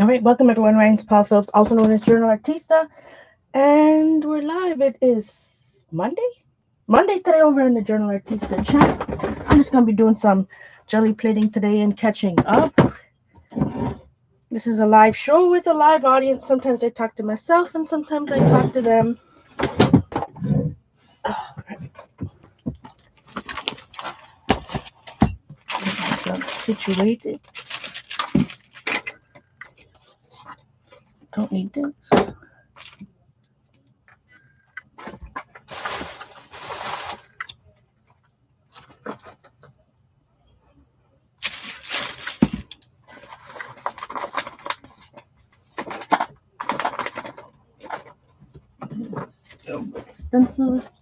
All right, welcome everyone. Ryan's Paul Phillips, also known as Journal Artista, and we're live. It is Monday. Monday today over in the Journal Artista chat. I'm just gonna be doing some jelly plating today and catching up. This is a live show with a live audience. Sometimes I talk to myself and sometimes I talk to them. Myself situated. Don't need this. Stencils.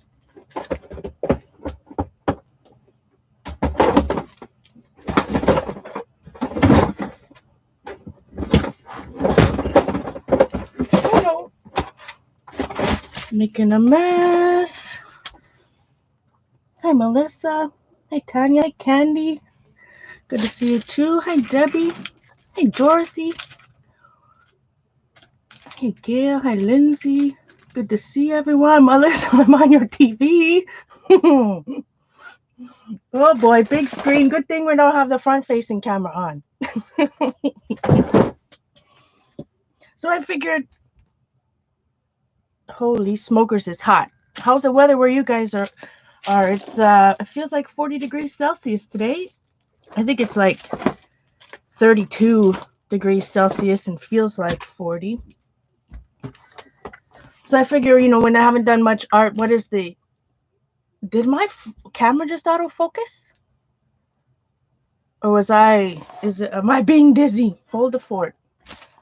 Oh no. Making a mess. Hi Melissa. Hi Tanya. Hi Candy. Good to see you too. Hi Debbie. Hi Dorothy. Hey Gail. Hi Lindsay. Good to see everyone. Melissa, I'm on your TV. Oh boy, big screen. Good thing we don't have the front facing camera on. So I figured, holy smokers, it's hot. How's the weather where you guys are? It's it feels like 40 degrees Celsius today. I think it's like 32 degrees Celsius and feels like 40. So I figure, when I haven't done much art, did my camera just autofocus? Or am I being dizzy? Hold the fort.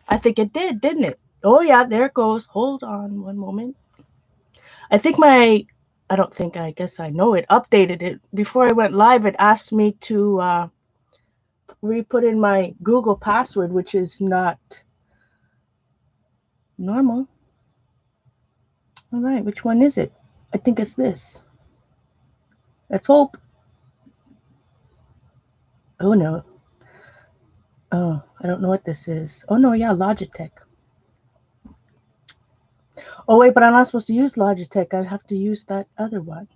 I think it did, didn't it? Oh yeah, there it goes. Hold on one moment. I think I guess I know it, updated it. Before I went live, it asked me to re-put in my Google password, which is not normal. All right, which one is it? I think it's this. Let's hope. Oh no. Oh, I don't know what this is. Oh no, yeah, Logitech. Oh wait, but I'm not supposed to use Logitech. I have to use that other one.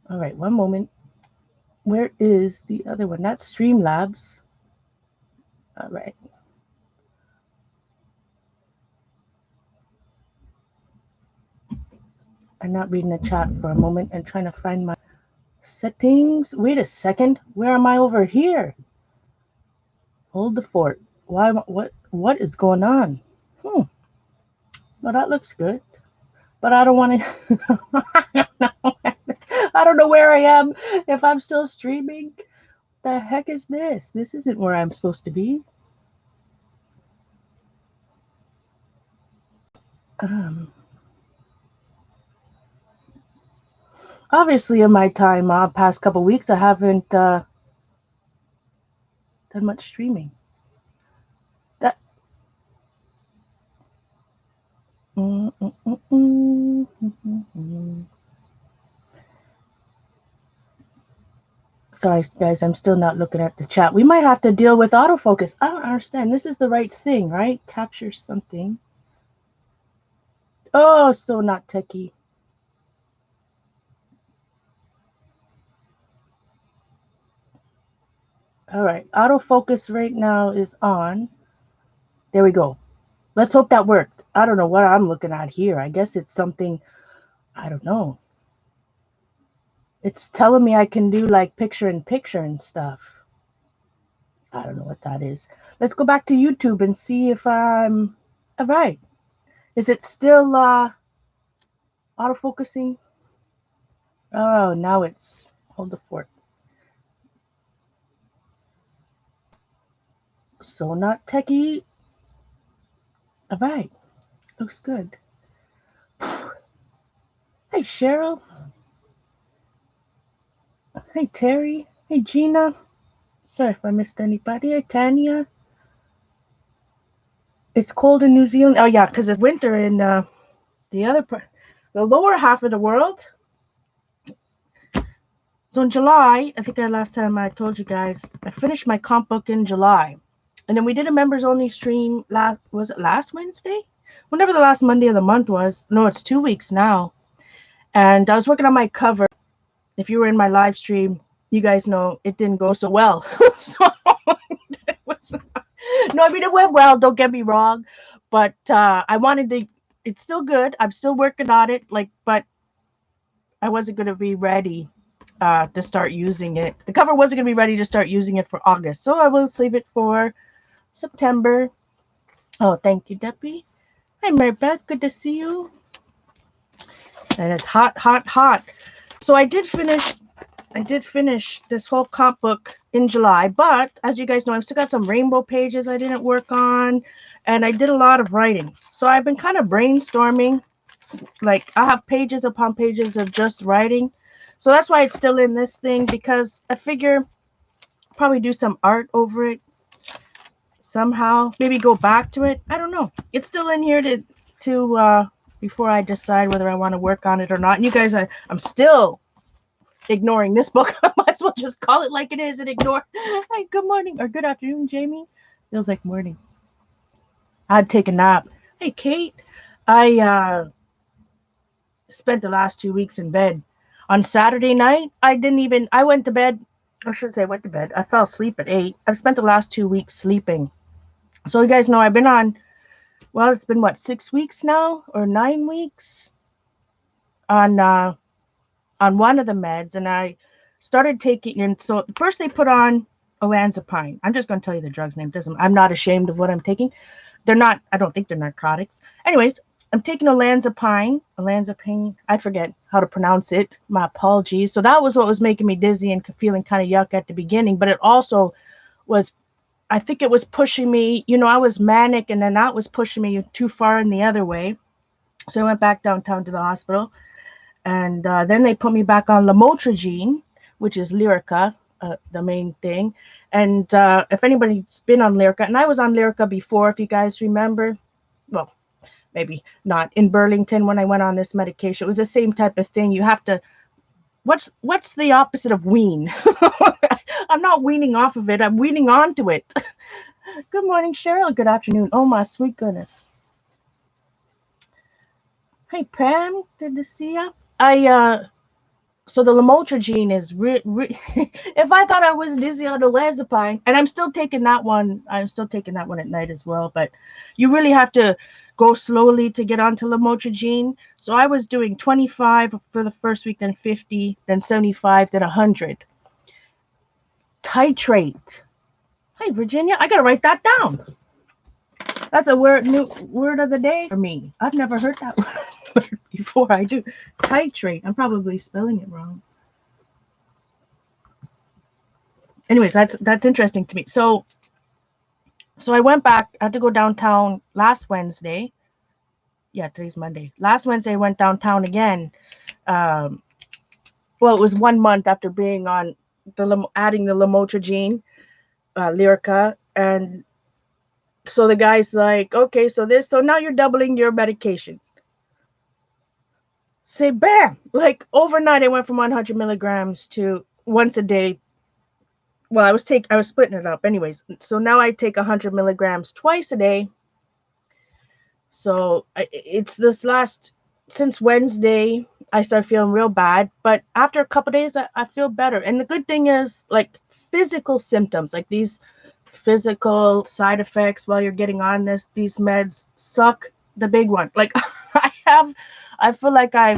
All right, one moment. Where is the other one? That's Streamlabs. All right. I'm not reading the chat for a moment and trying to find my settings. Wait a second. Where am I over here? Hold the fort. Why? What is going on? Well, that looks good, but I don't want to. I don't know where I am. If I'm still streaming, the heck is this? This isn't where I'm supposed to be. Obviously, in my time, past couple weeks, I haven't done much streaming. That. Sorry, guys, I'm still not looking at the chat. We might have to deal with autofocus. I don't understand. This is the right thing, right? Capture something. Oh, so not techie. All right, autofocus right now is on. There we go. Let's hope that worked. I don't know what I'm looking at here. I guess it's something, I don't know. It's telling me I can do like picture in picture and stuff. I don't know what that is. Let's go back to YouTube and see if I'm all right. Is it still autofocusing? Oh, now it's hold the fort. So not techie. All right. Looks good. Hey, Cheryl. Hey, Terry. Hey, Gina. Sorry if I missed anybody. Hey, Tanya. It's cold in New Zealand. Oh, yeah, because it's winter in the other part, the lower half of the world. So in July, I think last time I told you guys, I finished my comp book in July. And then we did a members only stream was it last Wednesday? Whenever the last Monday of the month was. No, it's 2 weeks now. And I was working on my cover. If you were in my live stream, you guys know it didn't go so well. So it was, no, I mean it went well, don't get me wrong. But I wanted to, it's still good. I'm still working on it, like, but I wasn't gonna be ready to start using it. The cover wasn't gonna be ready to start using it for August. So I will save it for September. Oh, thank you, Debbie. Hi, Mary Beth. Good to see you. And it's hot, hot, hot. So I did finish this whole comp book in July, but as you guys know, I've still got some rainbow pages I didn't work on, and I did a lot of writing. So I've been kind of brainstorming. Like, I have pages upon pages of just writing. So that's why it's still in this thing, because I figure probably do some art over it somehow, maybe go back to it. I don't know. It's still in here to before I decide whether I want to work on it or not. And you guys, I'm still ignoring this book. I might as well just call it like it is and ignore. Hi, good morning or good afternoon, Jamie. Feels like morning. I'd take a nap. Hey, Kate. I spent the last 2 weeks in bed. On Saturday night, I went to bed. I should say I went to bed. I fell asleep at 8. I've spent the last 2 weeks sleeping. So you guys know I've been on, well, it's been what, 6 weeks now or 9 weeks on one of the meds, and I started taking, and so first they put on olanzapine. I'm just going to tell you the drug's name. I'm not ashamed of what I'm taking. They're not, I don't think they're narcotics. Anyways, I'm taking olanzapine. I forget how to pronounce it. My apologies. So that was what was making me dizzy and feeling kind of yuck at the beginning, but it also was, I think it was pushing me, I was manic, and then that was pushing me too far in the other way. So I went back downtown to the hospital, and then they put me back on lamotrigine, which is Lyrica, the main thing. And if anybody's been on Lyrica, and I was on Lyrica before, if you guys remember, well, maybe not, in Burlington when I went on this medication, it was the same type of thing. You have to, what's the opposite of wean? I'm not weaning off of it. I'm weaning onto it. Good morning, Cheryl. Good afternoon. Oh, my sweet goodness. Hey, Pam. Good to see you. So the lamotrigine is if I thought I was dizzy on olanzapine, and I'm still taking that one at night as well, but you really have to go slowly to get onto lamotrigine. So I was doing 25 for the first week, then 50, then 75, then 100. Titrate. Hi, Virginia. I gotta write that down. That's a new word of the day for me. I've never heard that word before. I do. Titrate. I'm probably spelling it wrong. Anyways, that's interesting to me. So I went back. I had to go downtown last Wednesday. Yeah, today's Monday. Last Wednesday, I went downtown again. Well, it was 1 month after being on adding the lamotrigine, Lyrica, and so the guy's like, okay, so now you're doubling your medication. Say, bam! Like overnight, I went from 100 milligrams to once a day. Well, I was splitting it up, anyways. So now I take 100 milligrams twice a day. So it's since Wednesday, I start feeling real bad. But after a couple days, I feel better. And the good thing is, like, physical symptoms, like these physical side effects while you're getting on these meds suck. The big one, like I feel like I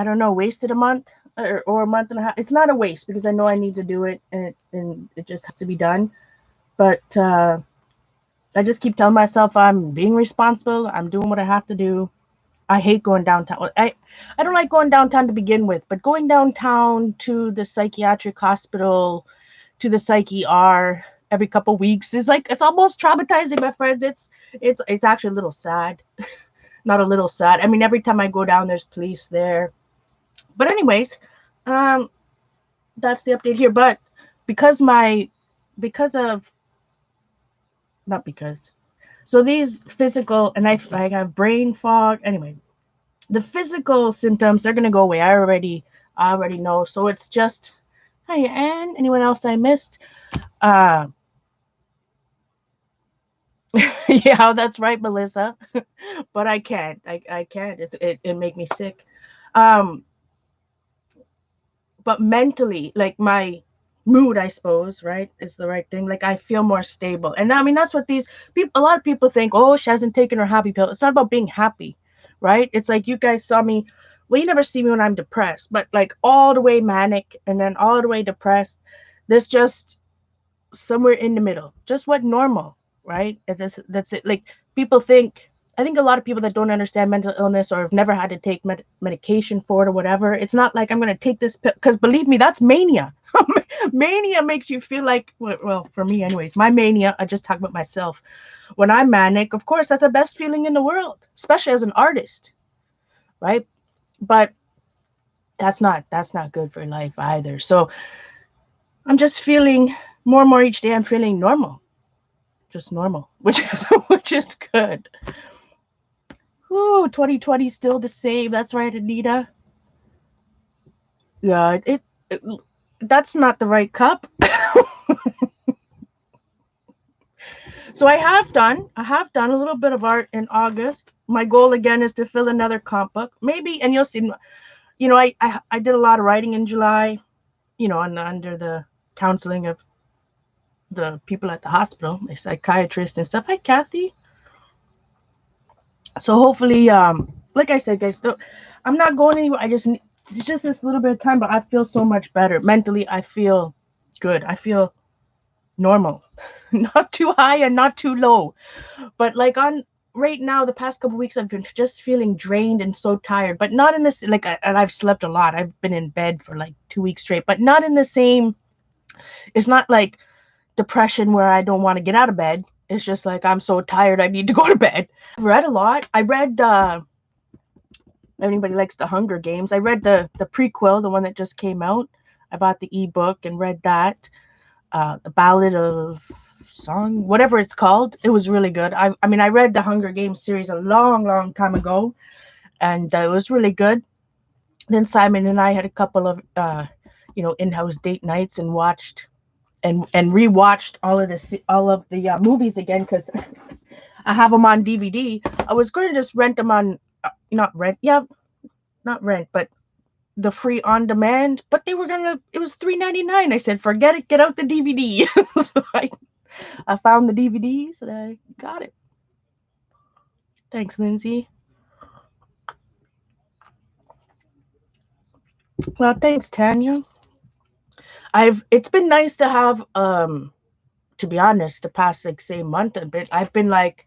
don't know, wasted a month or a month and a half. It's not a waste because I know I need to do it, and it just has to be done. But I just keep telling myself I'm being responsible. I'm doing what I have to do. I hate going downtown. I don't like going downtown to begin with, but going downtown to the psychiatric hospital, to the psych ER every couple weeks is like, it's almost traumatizing, my friends. It's actually a little sad. Not a little sad. I mean, every time I go down, there's police there. But anyways, that's the update here. But so these physical, and I have brain fog. Anyway, the physical symptoms, they're gonna go away. I already know. So it's just, hi, Anne. Anyone else I missed? Yeah, that's right, Melissa. But I can't. I can't. It make me sick. Um, but mentally, like my mood, I suppose, right, is the right thing. Like I feel more stable. And I mean that's what these people, a lot of people think, oh, she hasn't taken her happy pill. It's not about being happy, right? It's like you guys saw me, well, you never see me when I'm depressed, but like all the way manic and then all the way depressed. There's just somewhere in the middle, just what normal, right? That's it. Like people think, I think a lot of people that don't understand mental illness or have never had to take medication for it or whatever, it's not like I'm going to take this pill, because believe me, that's mania. Mania makes you feel like, well, for me anyways, my mania, I just talk about myself. When I'm manic, of course, that's the best feeling in the world, especially as an artist, right? But that's not good for life either. So I'm just feeling more and more each day, I'm feeling normal, just normal, which is which is good. Ooh, 2020 still the same. That's right, Anita. Yeah, it that's not the right cup. So I have done a little bit of art in August. My goal again is to fill another comp book, maybe, and you'll see. I did a lot of writing in July. Under the counseling of the people at the hospital, the psychiatrist and stuff. Hi, Kathy. So hopefully, like I said, guys, I'm not going anywhere. It's just this little bit of time, but I feel so much better mentally. I feel good. I feel normal, not too high and not too low. But like on right now, the past couple weeks, I've been just feeling drained and so tired. But not in this like, and I've slept a lot. I've been in bed for like 2 weeks straight, but not in the same. It's not like depression where I don't want to get out of bed. It's just like I'm so tired I need to go to bed. I've read a lot. I read anybody likes the Hunger Games. I read the prequel, the one that just came out. I bought the ebook and read that. The Ballad of Song, whatever it's called. It was really good. I mean I read the Hunger Games series a long, long time ago, and it was really good. Then Simon and I had a couple of in-house date nights and watched and rewatched all of the movies again because I have them on DVD. I was going to just rent them on, not rent, yeah, not rent, but the free on demand. But it was $3.99. I said, forget it, get out the DVD. So I found the DVDs and I got it. Thanks, Lindsay. Well, thanks, Tanya. It's been nice to have, to be honest, the past like say month a bit. I've been like,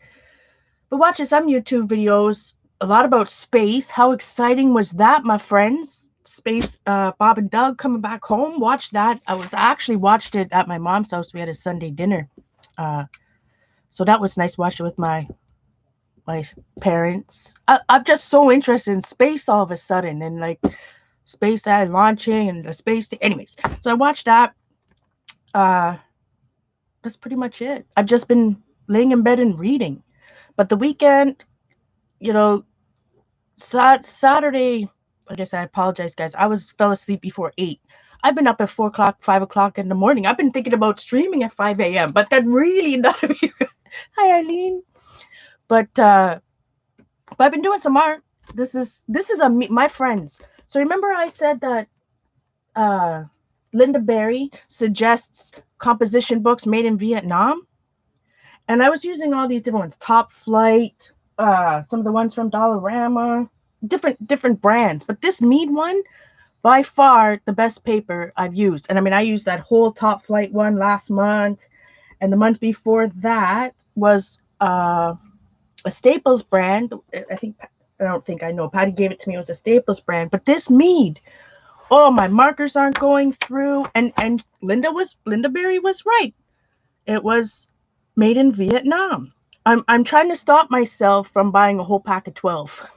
but watching some YouTube videos, a lot about space. How exciting was that, my friends? Space, Bob and Doug coming back home. Watch that. I actually watched it at my mom's house. We had a Sunday dinner. So that was nice watching with my parents. I'm just so interested in space all of a sudden, and like space launching and the space. Anyways, so I watched that. That's pretty much it. I've just been laying in bed and reading. But the weekend, you know, Saturday, I guess I apologize, guys. I fell asleep before 8. I've been up at 4 o'clock, 5 o'clock in the morning. I've been thinking about streaming at 5 a.m., but that really not. Hi, Eileen. But I've been doing some art. This is my friends. So remember I said that Linda Berry suggests composition books made in Vietnam, and I was using all these different ones. Top Flight, some of the ones from Dollarama, different brands. But this Mead one, by far the best paper I've used. And I mean, I used that whole Top Flight one last month, and the month before that was a Staples brand. I know Patty gave it to me. It was a Staples brand, but this Mead, oh, my markers aren't going through. And Linda Berry was right. It was made in Vietnam. I'm trying to stop myself from buying a whole pack of 12.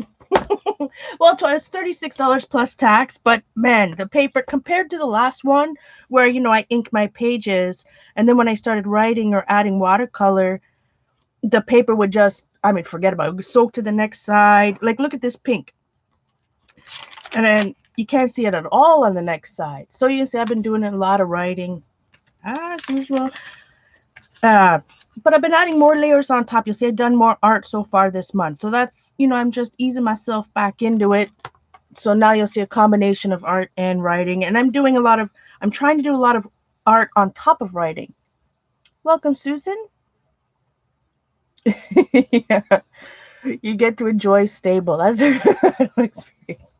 Well, it's $36 plus tax, but man, the paper compared to the last one where I ink my pages, and then when I started writing or adding watercolor, the paper would just, forget about it. It would soak to the next side. Like, look at this pink. And then you can't see it at all on the next side. So you can see I've been doing a lot of writing as usual. But I've been adding more layers on top. You'll see I've done more art so far this month. So that's, I'm just easing myself back into it. So now you'll see a combination of art and writing. And I'm trying to do a lot of art on top of writing. Welcome, Susan. Yeah. You get to enjoy stable. That's an experience.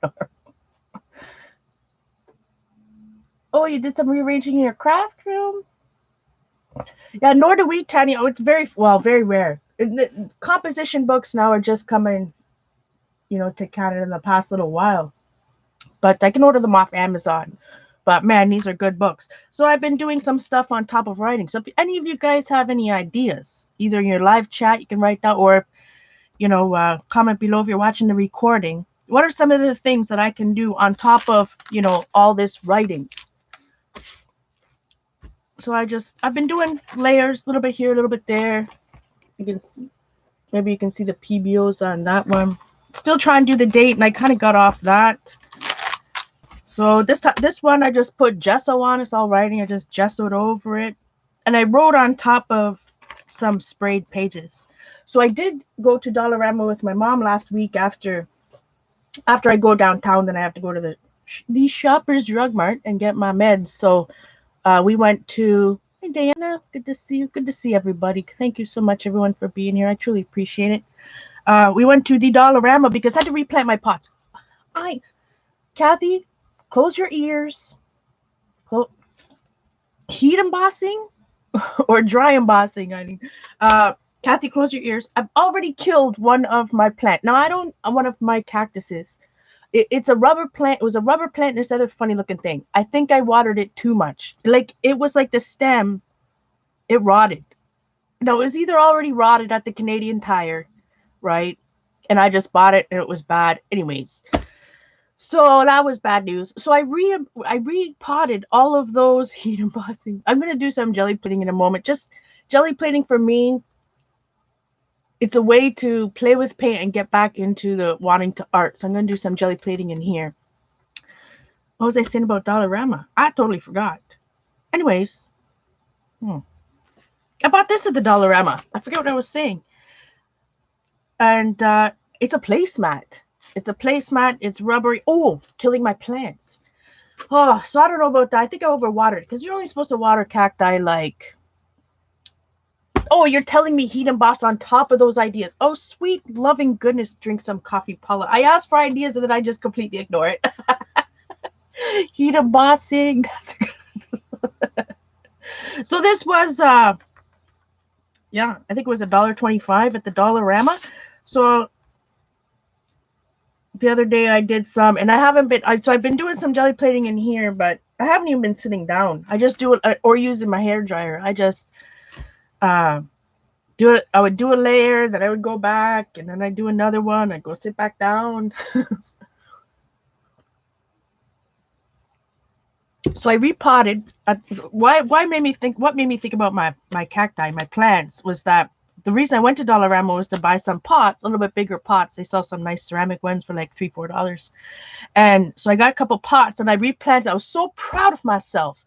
Oh, you did some rearranging in your craft room? Yeah, nor do we, Tanya. Oh, it's very rare. The composition books now are just coming, to Canada in the past little while. But I can order them off Amazon. But man, these are good books. So I've been doing some stuff on top of writing. So if any of you guys have any ideas, either in your live chat, you can write that, or comment below if you're watching the recording. What are some of the things that I can do on top of, all this writing? So I've been doing layers, a little bit here, a little bit there. You can see, maybe you can see the PBOs on that one. Still trying to do the date, and I kind of got off that. So this one I just put gesso on. It's all writing. I just gessoed over it, and I wrote on top of some sprayed pages. So I did go to Dollarama with my mom last week after I go downtown. Then I have to go to the Shoppers Drug Mart and get my meds. So we went to. Hey Diana, good to see you. Good to see everybody. Thank you so much, everyone, for being here. I truly appreciate it. We went to the Dollarama because I had to replant my pots. Kathy, close your ears. Heat embossing or dry embossing, I mean. Kathy, close your ears. I've already killed one of my plant. Now, one of my cactuses. It's a rubber plant. It was a rubber plant and this other funny looking thing. I think I watered it too much. It was like the stem, it rotted. No, it was either already rotted at the Canadian Tire, right? And I just bought it and it was bad. Anyways, so that was bad news. So I repotted all of those heat embossing. I'm going to do some jelly plating in a moment. Just jelly plating for me, it's a way to play with paint and get back into the wanting to art. So I'm going to do some jelly plating in here. What was I saying about Dollarama? I totally forgot. Anyways, I bought this at the Dollarama. I forget what I was saying. And it's a placemat. It's a placemat. It's rubbery. Oh, killing my plants. Oh, so I don't know about that. I think I overwatered because you're only supposed to water cacti like. Oh, you're telling me heat emboss on top of those ideas. Oh, sweet, loving goodness, drink some coffee, Paula. I asked for ideas and then I just completely ignore it. Heat embossing. So this was, I think it was $1.25 at the Dollarama. So the other day I did some, and I haven't been, so I've been doing some jelly plating in here, but I haven't even been sitting down. I just do it, or using my hair dryer. I just do it. I would do a layer, then I would go back, and then I'd do another one. I'd go sit back down. So I repotted. What made me think about my cacti, my plants, was that the reason I went to Dollarama was to buy some pots, a little bit bigger pots. They sell some nice ceramic ones for like $3-4. And so I got a couple pots and I replanted. I was so proud of myself.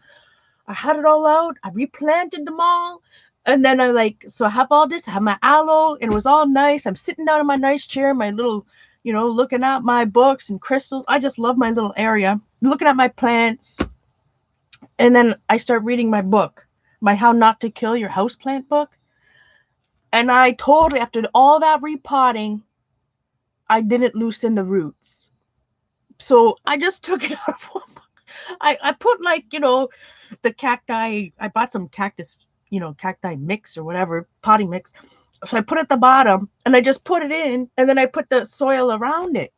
I had it all out. I replanted them all. And then I have all this. I have my aloe and it was all nice. I'm sitting down in my nice chair, my little, looking at my books and crystals. I just love my little area, looking at my plants. And then I start reading my book, my How Not to Kill Your Houseplant book. And I totally, after all that repotting, I didn't loosen the roots. So I just took it out of one book. I put the cacti, I bought some cactus, cacti mix or whatever, potting mix. So I put it at the bottom and I just put it in and then I put the soil around it.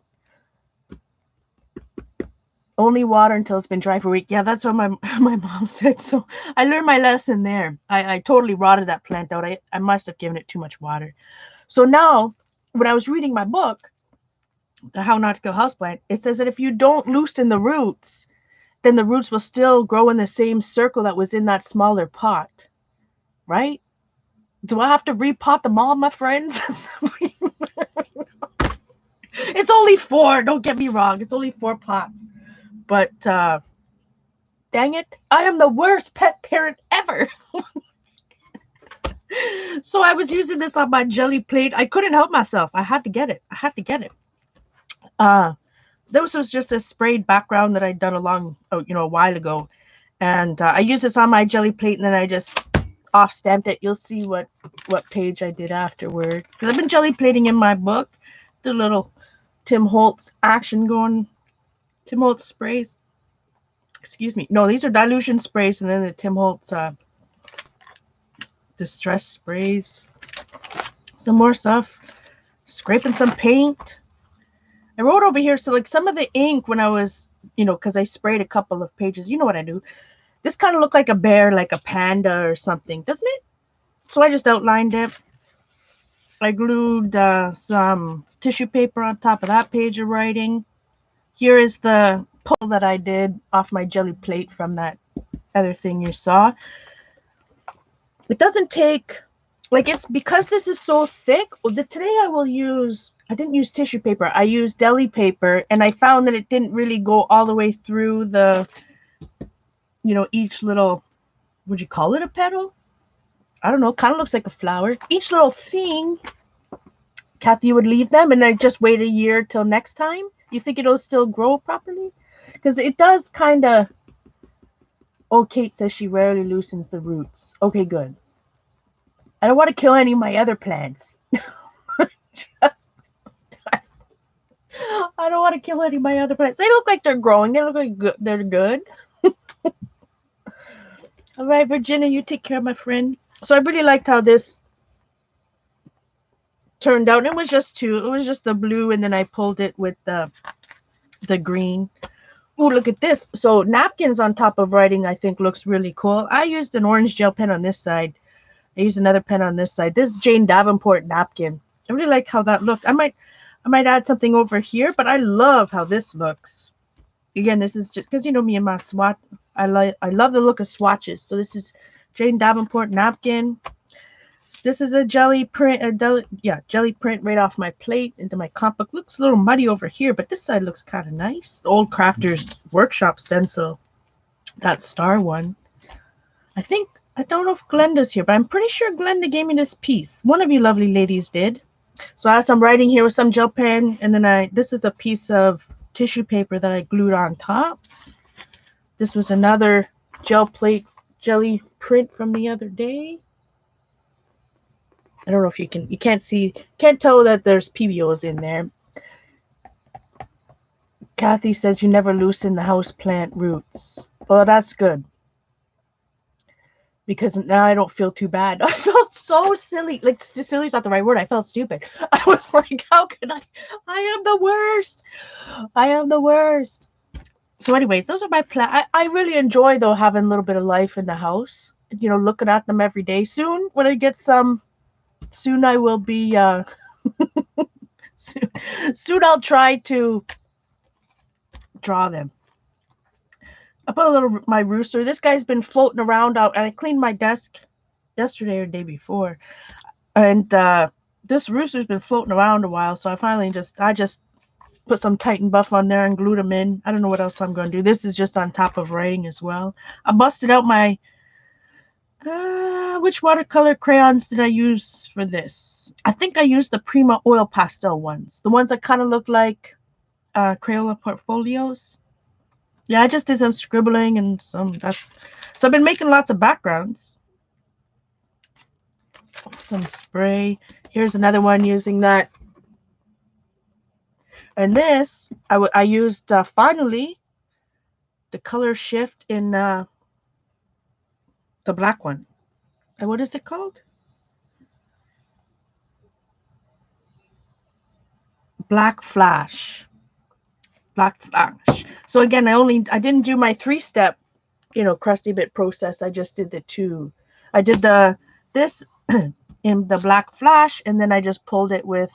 Only water until it's been dry for a week. Yeah, that's what my mom said. So I learned my lesson there. I totally rotted that plant out. I must have given it too much water. So now, when I was reading my book, The How Not to Kill Houseplant, it says that if you don't loosen the roots, then the roots will still grow in the same circle that was in that smaller pot. Right? Do I have to repot them all, my friends? It's only 4. Don't get me wrong. It's only 4 pots. But dang it, I am the worst pet parent ever. So I was using this on my jelly plate. I couldn't help myself. I had to get it. I had to get it. This was just a sprayed background that I'd done a while ago. And I used this on my jelly plate, and then I just off-stamped it. You'll see what page I did afterwards. Because I've been jelly plating in my book. The little Tim Holtz action going. Tim Holtz sprays. Excuse me. No, these are dilution sprays, and then the Tim Holtz distress sprays. Some more stuff. Scraping some paint. I wrote over here, so like some of the ink when I was, because I sprayed a couple of pages. You know what I do. This kind of looked like a bear, like a panda or something, doesn't it? So I just outlined it. I glued some tissue paper on top of that page of writing. Here is the pull that I did off my jelly plate from that other thing you saw. It doesn't take, like, it's because this is so thick. Today I didn't use tissue paper. I used deli paper, and I found that it didn't really go all the way through the, each little, would you call it a petal? I don't know, kind of looks like a flower. Each little thing, Kathy would leave them, and then just wait a year till next time. You think it'll still grow properly? Because it does kind of. Oh, Kate says she rarely loosens the roots. Okay, good. I don't want to kill any of my other plants. I don't want to kill any of my other plants. They look like they're growing. They look like they're good. All right, Virginia, you take care of my friend. So I really liked how this turned out. It was just two. It was just the blue, and then I pulled it with the green. Oh, look at this. So napkins on top of writing, I think, looks really cool. I used an orange gel pen on this side. I used another pen on this side. This is Jane Davenport napkin. I really like how that looked. I might add something over here, but I love how this looks. Again, this is just because me and my swatch. I love the look of swatches. So this is Jane Davenport napkin. This is a jelly print, jelly print right off my plate into my comp book. Looks a little muddy over here, but this side looks kind of nice. The Old Crafters Workshop stencil, that star one. I don't know if Glenda's here, but I'm pretty sure Glenda gave me this piece. One of you lovely ladies did. So I have some writing here with some gel pen, and then this is a piece of tissue paper that I glued on top. This was another jelly print from the other day. I don't know if you can't tell that there's PBOs in there. Kathy says you never loosen the house plant roots. Well, that's good. Because now I don't feel too bad. I felt so silly. Like, silly is not the right word. I felt stupid. I was like, how can I? I am the worst. I am the worst. So anyways, those are my plants. I really enjoy, though, having a little bit of life in the house. Looking at them every day. Soon, when I get some, soon I will be, soon I'll try to draw them. I put my rooster. This guy's been floating around out, and I cleaned my desk yesterday or the day before. And this rooster's been floating around a while, so I just put some Titan Buff on there and glued them in. I don't know what else I'm going to do. This is just on top of writing as well. I busted out my, which watercolor crayons did I use for this? I think I used the Prima Oil Pastel ones. The ones that kind of look like Crayola portfolios. Yeah, I just did some scribbling and so I've been making lots of backgrounds. Some spray. Here's another one using that. And this, I used finally the color shift in the black one. And what is it called? Black Flash. Black Flash. So again, I didn't do my 3-step, crusty bit process. I just did the 2. I did this in the Black Flash, and then I just pulled it with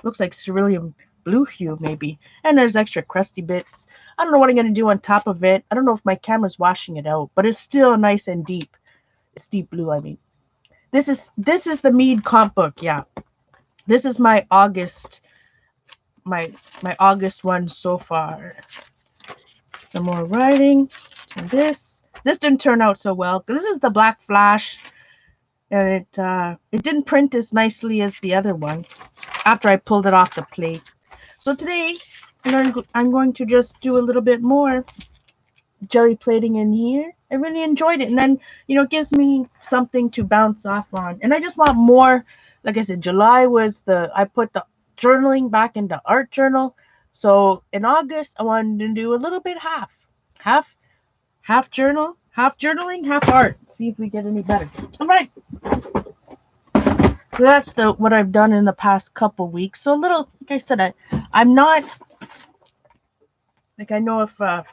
looks like cerulean blue hue maybe. And there's extra crusty bits. I don't know what I'm gonna do on top of it. I don't know if my camera's washing it out, but it's still nice and deep. It's deep blue, I mean. This is the Mead comp book, yeah. This is my August. My August one so far. Some more writing. And this didn't turn out so well. This is the Black Flash. and it didn't print as nicely as the other one after I pulled it off the plate. So today I'm going to just do a little bit more jelly plating in here. I really enjoyed it, and then it gives me something to bounce off on. And I just want more. Like I said, July was I put the journaling back into art journal. So in August I wanted to do a little bit half journal, half journaling, half art. See if we get any better. All right. So that's what I've done in the past couple weeks. So a little, like I said, I'm not like, I know if I'm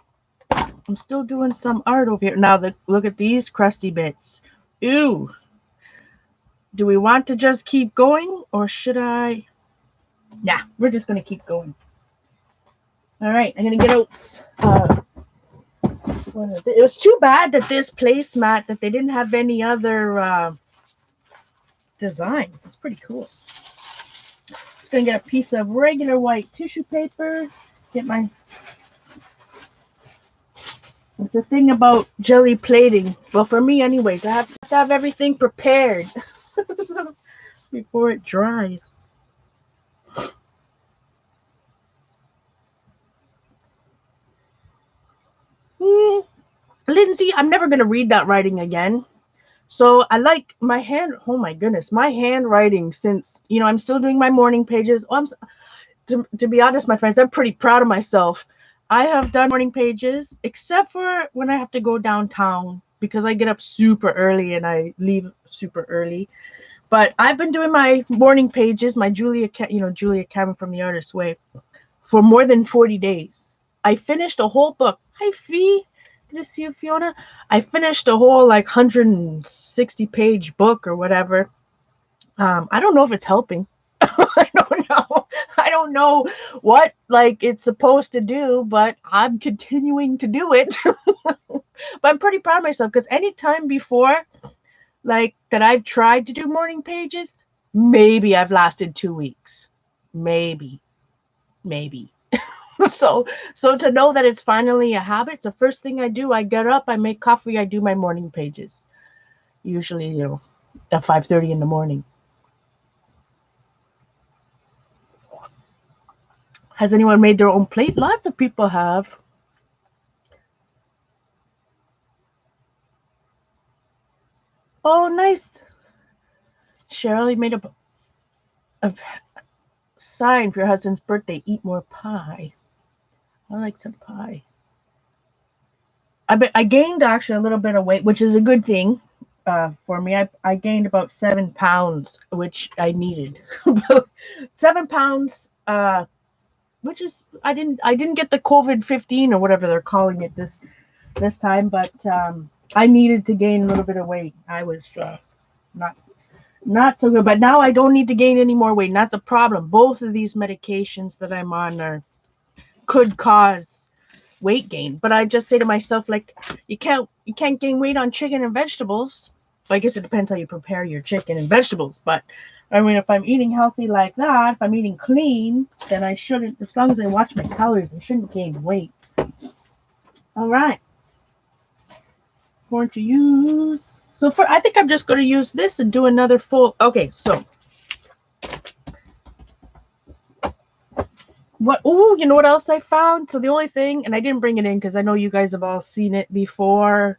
still doing some art over here. Now look at these crusty bits. Ew. Do we want to just keep going, or should I? Nah, we're just gonna keep going. All right, I'm gonna get out. It was too bad that this placemat that they didn't have any other designs. It's pretty cool. Just gonna get a piece of regular white tissue paper. It's the thing about jelly plating. Well, for me anyways, I have to have everything prepared before it dries. Lindsay, I'm never going to read that writing again. So I like my hand. Oh my goodness, my handwriting, since, I'm still doing my morning pages. To be honest, my friends, I'm pretty proud of myself. I have done morning pages, except for when I have to go downtown, because I get up super early and I leave super early. But I've been doing my morning pages, my Julia Cameron from The Artist's Way, for more than 40 days. I finished a whole book. Hi, Fee. Good to see you, Fiona. I finished a whole 160-page book or whatever. I don't know if it's helping. I don't know. I don't know what it's supposed to do, but I'm continuing to do it. But I'm pretty proud of myself, because any time before that I've tried to do morning pages, maybe I've lasted 2 weeks. Maybe. So to know that it's finally a habit, it's the first thing I do. I get up, I make coffee, I do my morning pages. Usually, at 5:30 in the morning. Has anyone made their own plate? Lots of people have. Oh, nice. Cheryl, you made a sign for your husband's birthday. Eat more pie. I like some pie. I gained actually a little bit of weight, which is a good thing for me. I gained about 7 pounds, which I needed. 7 pounds, which is I didn't get the COVID-15 or whatever they're calling it this time, but I needed to gain a little bit of weight. I was not so good, but now I don't need to gain any more weight, and that's a problem. Both of these medications that I'm on could cause weight gain, but I just say to myself, you can't gain weight on chicken and vegetables. I guess it depends how you prepare your chicken and vegetables, but I mean, if I'm eating healthy like that, if I'm eating clean, then I shouldn't, as long as I watch my calories, I shouldn't gain weight. All right. Going to use, so I think I'm just going to use this and do another full. Okay, so you know what else I found? So the only thing, and I didn't bring it in because I know you guys have all seen it before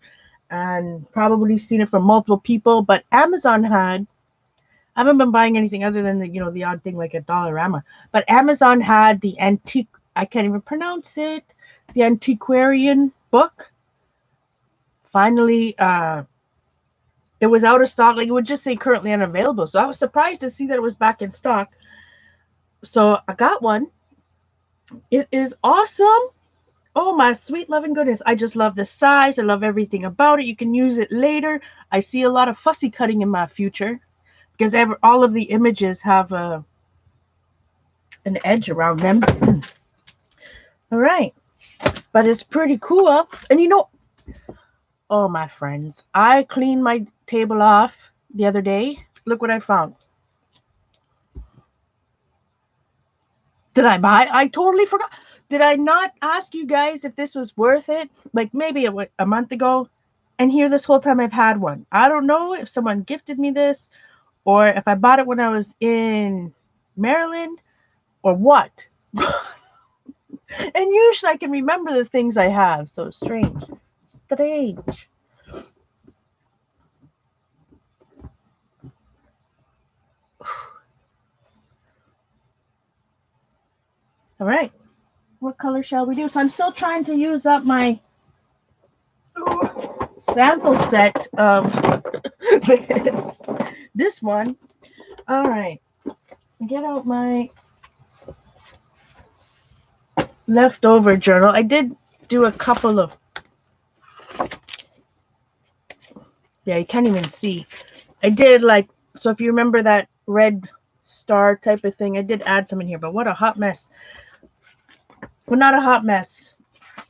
and probably seen it from multiple people, but Amazon I haven't been buying anything other than the odd thing like a Dollarama, but Amazon had the antique, I can't even pronounce it, the antiquarian book. Finally, it was out of stock. It would just say currently unavailable. So I was surprised to see that it was back in stock. So I got one. It is awesome. Oh, my sweet loving goodness. I just love the size. I love everything about it. You can use it later. I see a lot of fussy cutting in my future because all of the images have an edge around them. All right. But it's pretty cool. And oh, my friends, I cleaned my table off the other day. Look what I found. Did I buy? I totally forgot. Did I not ask you guys if this was worth it? Maybe a month ago. And here this whole time I've had one. I don't know if someone gifted me this or if I bought it when I was in Maryland or what. And usually I can remember the things I have. So strange. Strange. All right. What color shall we do? So I'm still trying to use up my sample set of this one. All right. Get out my leftover journal. I did do a couple of, yeah, you can't even see. I did like, so if you remember that red star type of thing, I did add some in here, but what a hot mess. Well, not a hot mess.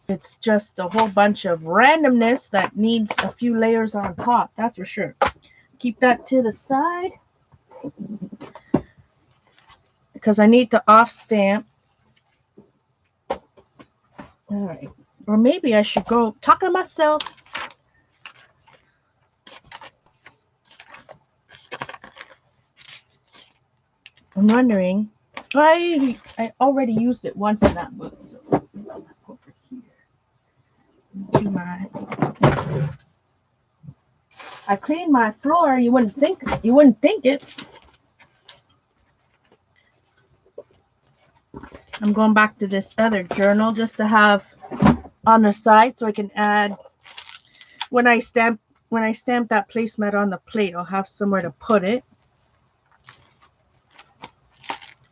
It's just a whole bunch of randomness that needs a few layers on top. That's for sure. Keep that to the side because I need to off stamp. All right. Or maybe I should go talking to myself. I'm wondering. I already used it once in that book, so over here. I cleaned my floor. You wouldn't think it. I'm going back to this other journal just to have on the side so I can add when I stamp that placemat on the plate, I'll have somewhere to put it.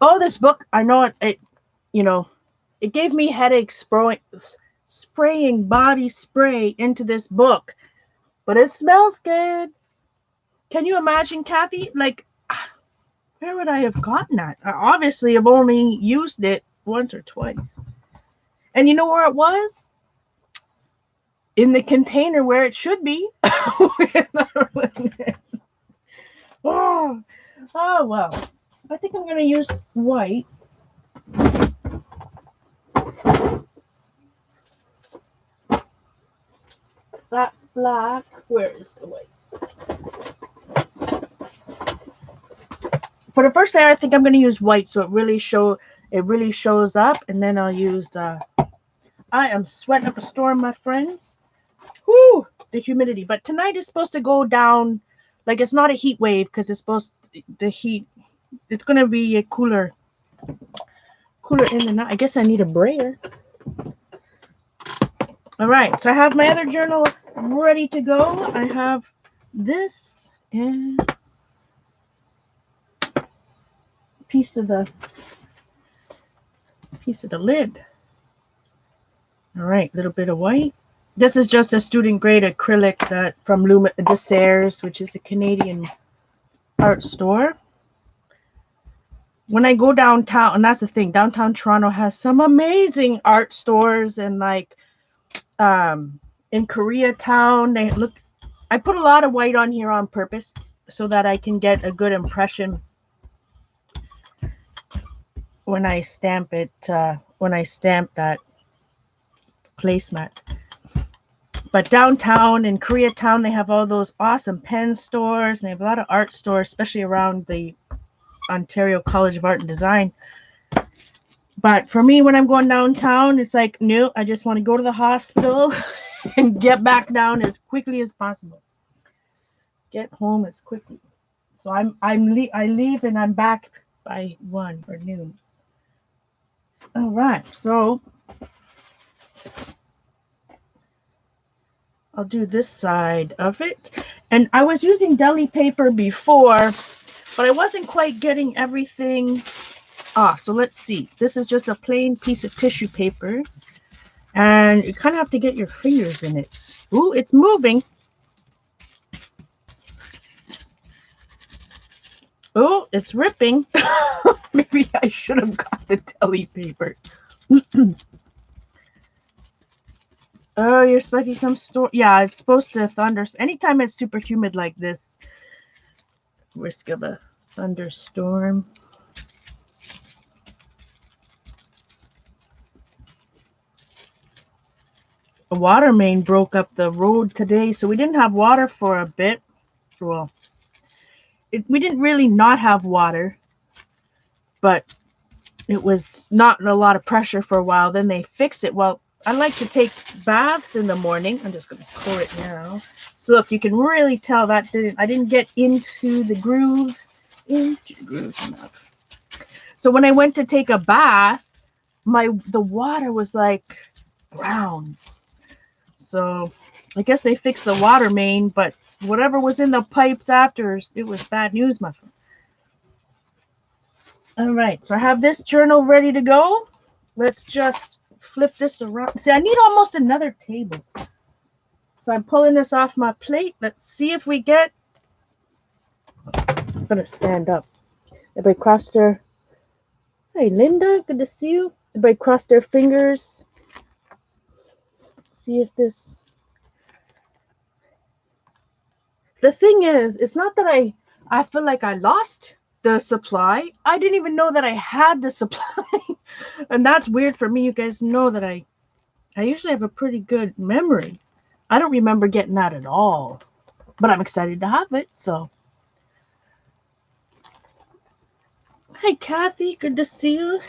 Oh, this book, I know it gave me headaches spraying body spray into this book, but it smells good. Can you imagine, Kathy? Like, where would I have gotten that? Obviously, I've only used it once or twice. And you know where it was? In the container where it should be. Oh, well. I think I'm going to use white. That's black. Where is the white? For the first layer, I think I'm going to use white so it really shows up, and then I'll use I am sweating up a storm, my friends. Whoo, the humidity. But tonight is supposed to go down, like it's not a heat wave because it's supposed to, the heat, it's going to be a cooler in the night. I guess I need a brayer. All right, so I have my other journal ready to go. I have this and piece of the lid. All right, a little bit of white. This is just a student grade acrylic that from Desserts, which is a Canadian art store. When I go downtown, and that's the thing, downtown Toronto has some amazing art stores, and like in Koreatown, I put a lot of white on here on purpose so that I can get a good impression when I stamp it, when I stamp that placemat. But downtown in Koreatown, they have all those awesome pen stores. They have a lot of art stores, especially around the Ontario College of Art and Design. But for me, when I'm going downtown, it's like, no, I just want to go to the hospital and get back down as quickly as possible. Get home as quickly. So I leave and I'm back by 1 or noon. All right, so I'll do this side of it. And I was using deli paper before, but I wasn't quite getting everything. So let's see. This is just a plain piece of tissue paper. And you kind of have to get your fingers in it. Ooh, it's moving. Oh, it's ripping. Maybe I should have got the deli paper. Oh, you're expecting some storm? Yeah, it's supposed to thunder. Anytime it's super humid like this, risk of a thunderstorm. a water main broke up the road today, so we didn't have water for a bit. Well, we didn't really not have water, but it was not a lot of pressure for a while. Then they fixed it. Well, I like to take baths in the morning. I'm just going to pour it now. So look, you can really tell that I didn't get into the groove enough. So when I went to take a bath, the water was like brown. So I guess they fixed the water main, but whatever was in the pipes after, it was bad news, my friend. All right, so I have this journal ready to go. Let's just flip this around. See, I need almost another table. So I'm pulling this off my plate. Let's see if we get... I'm going to stand up. Everybody cross their... Hey, Linda, good to see you. Everybody cross their fingers. See if this... The thing is, it's not that I feel like I lost the supply. I didn't even know that I had the supply. And that's weird for me. You guys know that I usually have a pretty good memory. I don't remember getting that at all. But I'm excited to have it, so. Hi, Kathy. Good to see you.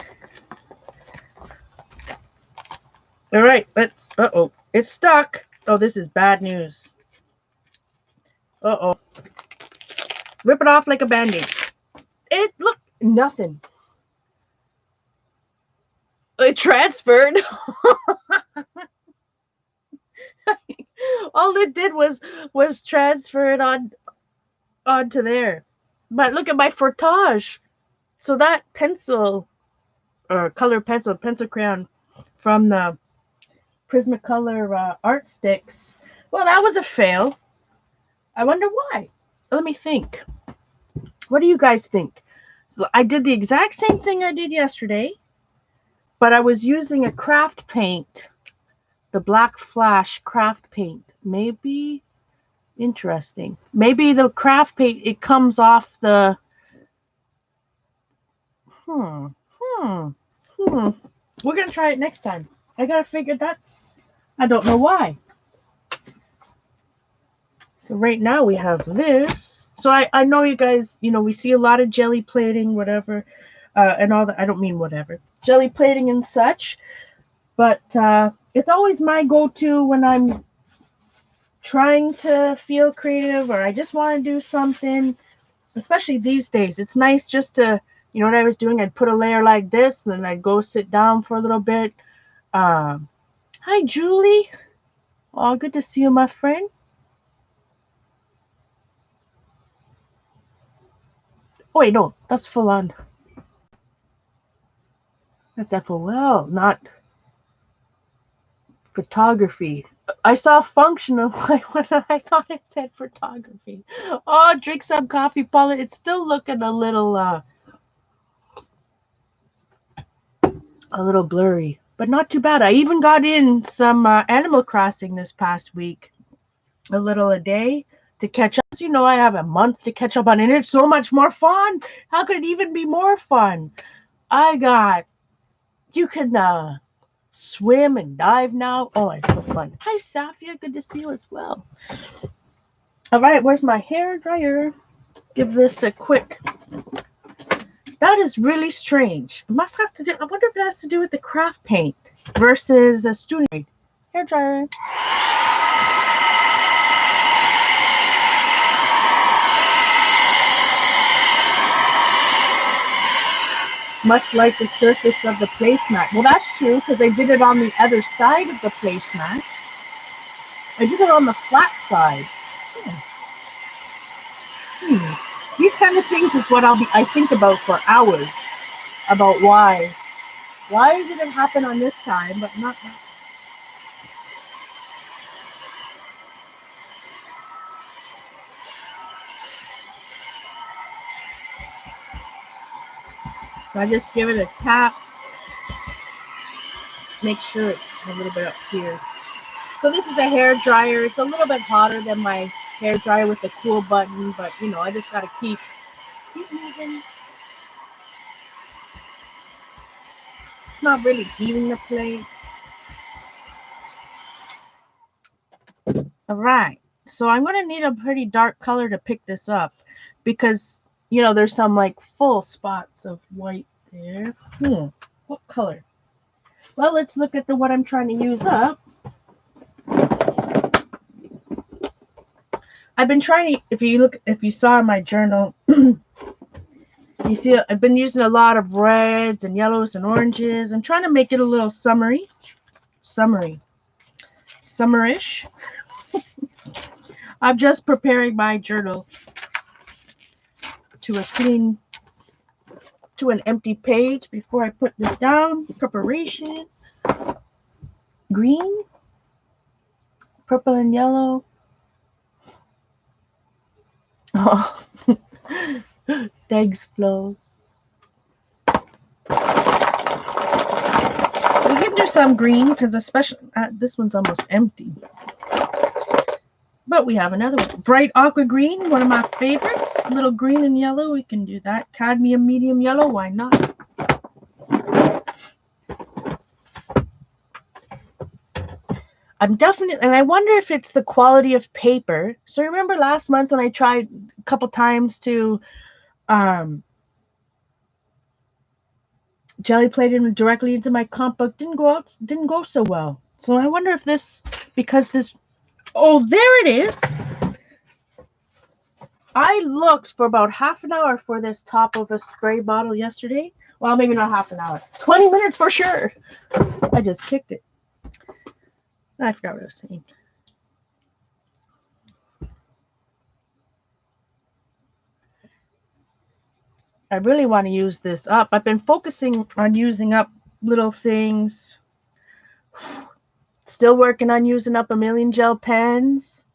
All right, let's... Uh-oh. It's stuck. Oh, this is bad news. Uh-oh. Rip it off like a Band-Aid. Look, nothing. It transferred. All it did was transfer it onto there. But look at my frottage. So that pencil, or color pencil crayon from the Prismacolor art sticks, well, that was a fail. I wonder why. Let me think. What do you guys think? So I did the exact same thing I did yesterday, but I was using a craft paint, the Black Flash craft paint. Maybe interesting. Maybe the craft paint, it comes off the... We're going to try it next time. I got to figure I don't know why. So right now we have this. So I know you guys, we see a lot of jelly plating, whatever, and all that. I don't mean whatever. Jelly plating and such. But it's always my go-to when I'm trying to feel creative or I just want to do something, especially these days. It's nice just to, what I was doing? I'd put a layer like this, and then I'd go sit down for a little bit. Hi, Julie. Oh, good to see you, my friend. Oh, wait, no, that's full on. That's FOL, not photography. I saw functional when I thought it said photography. Oh, drink some coffee, Paula. It's still looking a little blurry, but not too bad. I even got in some Animal Crossing this past week, a little a day to catch up. So, I have a month to catch up on, and it's so much more fun. How could it even be more fun? You can swim and dive now. Oh, it's so fun. Hi, Safia. Good to see you as well. All right, where's my hair dryer? Give this a quick... That is really strange. It must have to do... I wonder if it has to do with the craft paint versus a student hair dryer. Much like the surface of the placemat. Well, that's true, because I did it on the other side of the placemat. I did it on the flat side. These kind of things is what I think about for hours. About why. Why did it happen on this side, but not that? So I just give it a tap. Make sure it's a little bit up here. So this is a hair dryer. It's a little bit hotter than my hair dryer with the cool button, but I just gotta keep moving. It's not really heating the plate. All right. So I'm going to need a pretty dark color to pick this up because, you know, there's some like full spots of white there. What color? Well, let's look at the what I'm trying to use up. I've been trying to, if you saw my journal, you see I've been using a lot of reds and yellows and oranges. I'm trying to make it a little summerish. I'm just preparing my journal to an empty page before I put this down. Preparation. Green, purple and yellow. Oh, Degs flow. We can do some green because especially this one's almost empty. But we have another one. Bright aqua green, one of my favorites. A little green and yellow, we can do that. Cadmium medium yellow, why not? I'm definitely, and I wonder if it's the quality of paper. So remember last month when I tried a couple times to jelly plate it directly into my comp book, didn't go so well. So I wonder if this, because this, oh, there it is. I looked for about half an hour for this top of a spray bottle yesterday. Well, maybe not half an hour. 20 minutes for sure. I just kicked it. I forgot what I was saying. I really want to use this up. I've been focusing on using up little things. Still working on using up a million gel pens.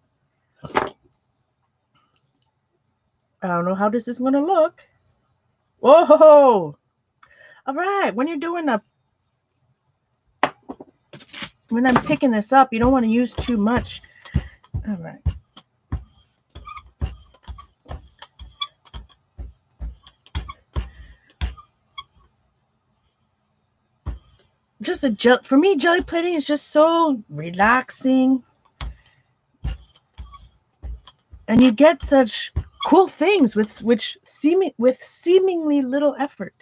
I don't know how this is going to look. Whoa! All right, when I'm picking this up, you don't want to use too much. All right. For me, jelly plating is just so relaxing. And you get such cool things with seemingly little effort.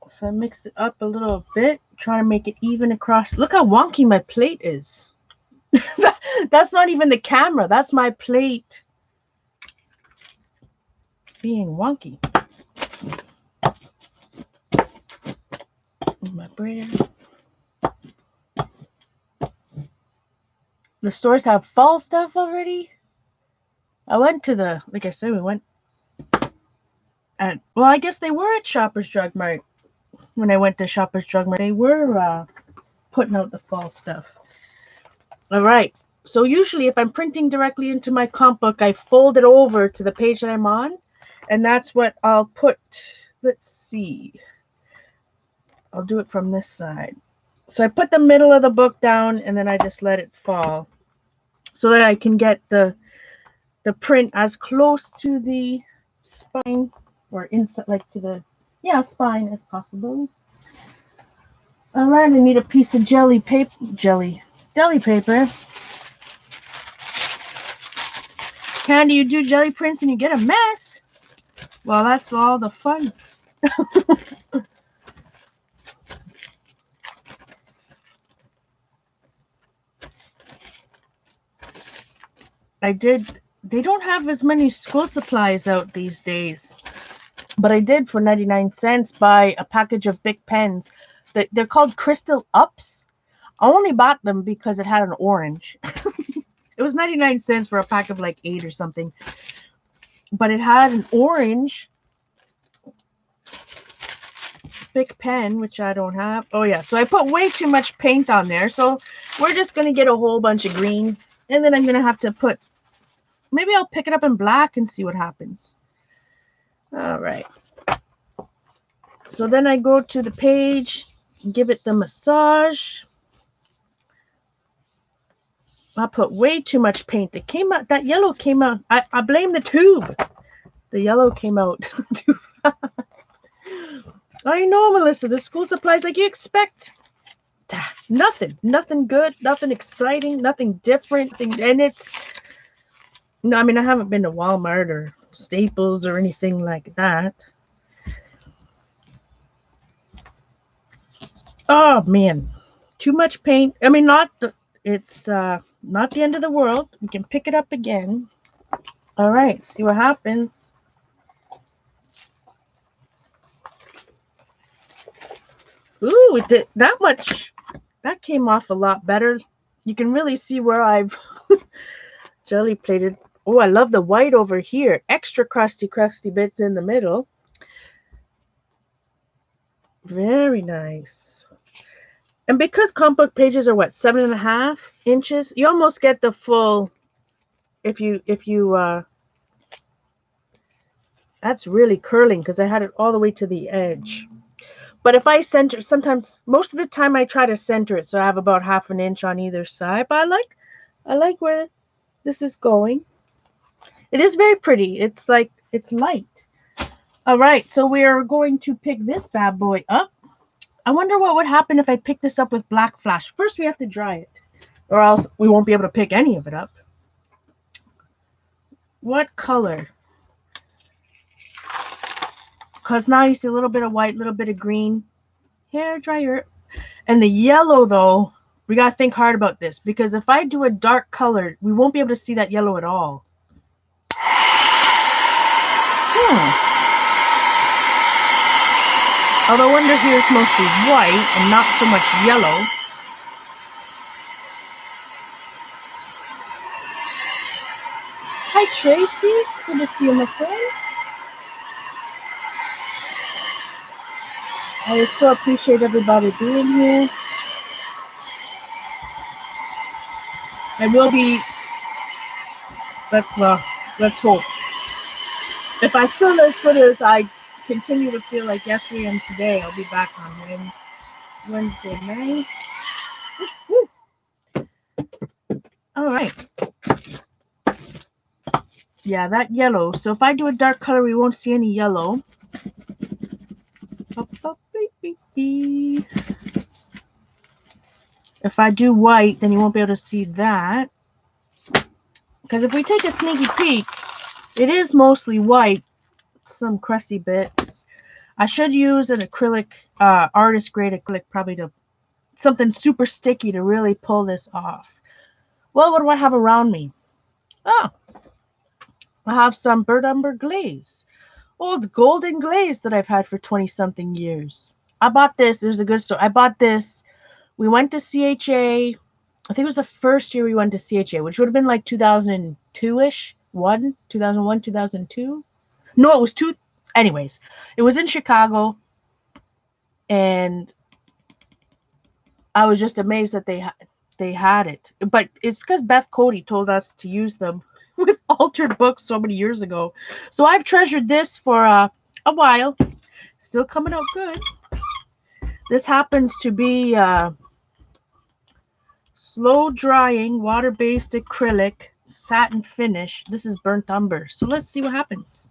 So I mixed it up a little bit, trying to make it even across. Look how wonky my plate is. That's not even the camera. That's my plate being wonky. My bread. The stores have fall stuff already. I went to like I said, we went at, well, I guess they were at Shoppers Drug Mart. When I went to Shoppers Drug Mart, they were putting out the fall stuff. All right. So usually if I'm printing directly into my comp book, I fold it over to the page that I'm on. And that's what I'll put. Let's see. I'll do it from this side. So I put the middle of the book down and then I just let it fall so that I can get the print as close to the spine or inside, like to the spine as possible. All right, I need a piece of deli paper. Candy, you do jelly prints and you get a mess. Well, that's all the fun. They don't have as many school supplies out these days, but I did for 99 cents buy a package of big pens. They're called Crystal Ups. I only bought them because it had an orange. It was 99 cents for a pack of like 8 or something, but it had an orange big pen, which I don't have. Oh yeah, so I put way too much paint on there, so we're just gonna get a whole bunch of green, and then I'm gonna have to put, maybe I'll pick it up in black and see what happens. All right, so then I go to the page, give it the massage. I put way too much paint. It came out, that yellow came out. I blame the tube. The yellow came out too fast. I know, Melissa, the school supplies like you expect. Nothing good, nothing exciting, nothing different. And it's, no, I mean, I haven't been to Walmart or Staples or anything like that. Oh man, too much paint. I mean, it's not the end of the world. We can pick it up again. All right, see what happens. Ooh, it did that much. That came off a lot better. You can really see where I've jelly plated. Oh, I love the white over here. Extra crusty bits in the middle. Very nice. And because comic book pages are what, 7.5 inches, you almost get the full. If you that's really curling because I had it all the way to the edge. But if I center, sometimes, most of the time I try to center it so I have about 1/2 inch on either side. But I like where this is going. It is very pretty. It's like, it's light. All right, so we are going to pick this bad boy up. I wonder what would happen if I pick this up with black flash. First, we have to dry it, or else we won't be able to pick any of it up. What color? Because now you see a little bit of white, a little bit of green. Hair dryer. And the yellow, though, we got to think hard about this. Because if I do a dark color, we won't be able to see that yellow at all. Although under here is mostly white and not so much yellow. Hi, Tracy. Good to see you, my friend. I so appreciate everybody being here. I will be, let's hope. If I feel as good as I continue to feel like yesterday and today, I'll be back on Wednesday night. All right. Yeah, that yellow. So if I do a dark color, we won't see any yellow. If I do white, then you won't be able to see that. Because if we take a sneaky peek, it is mostly white. Some crusty bits. I should use an acrylic, artist grade acrylic, probably to something super sticky to really pull this off. Well, what do I have around me? Oh, I have some burnt umber glaze. Old golden glaze that I've had for 20-something years. I bought this. There's a good story. I bought this. We went to CHA. I think it was the first year we went to CHA, which would have been like 2002-ish. 2001, 2002. No, it was two. Anyways, it was in Chicago. And I was just amazed that they had it. But it's because Beth Cody told us to use them with altered books so many years ago. So I've treasured this for a while. Still coming out good. This happens to be slow drying water-based acrylic satin finish. This is burnt umber. So let's see what happens.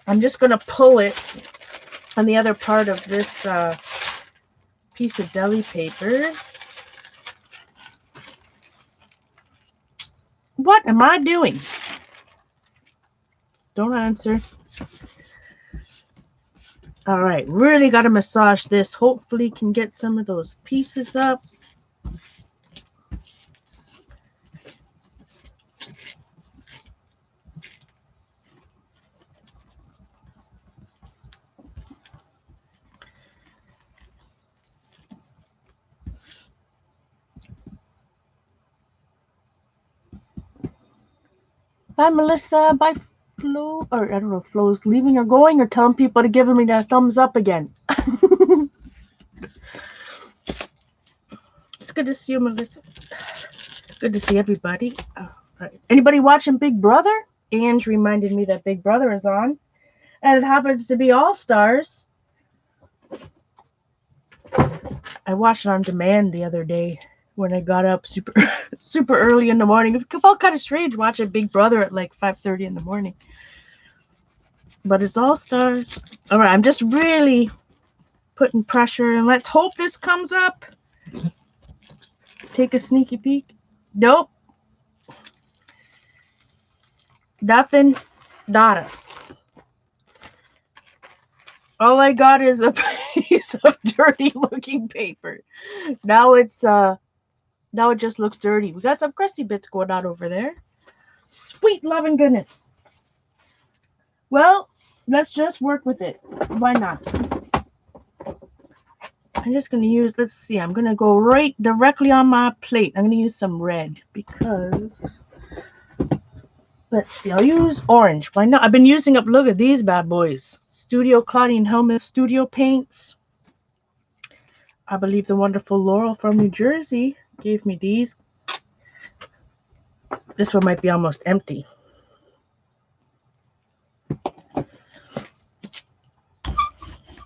I'm just going to pull it on the other part of this piece of deli paper. What am I doing? Don't answer. All right, really got to massage this. Hopefully can get some of those pieces up. Bye, Melissa. Bye, Flo. Or I don't know if Flo's leaving or going or telling people to give me that thumbs up again. It's good to see you, Melissa. Good to see everybody. All right. Anybody watching Big Brother? Ange reminded me that Big Brother is on. And it happens to be All Stars. I watched it on demand the other day. when I got up super early in the morning. It felt kind of strange watching Big Brother at like 5:30 in the morning. But it's All Stars. All right, I'm just really putting pressure, and let's hope this comes up. Take a sneaky peek. Nope. Nothing. Nada. All I got is a piece of dirty looking paper. Now it just looks dirty. We got some crusty bits going on over there. Sweet loving goodness. Well, let's just work with it. Why not? I'm just going to use, let's see, I'm going to go right directly on my plate. I'm going to use some red because, let's see, I'll use orange. Why not? I've been using up, look at these bad boys. Studio Claudine Helmuth Studio Paints. I believe the wonderful Laurel from New Jersey gave me these. This one might be almost empty.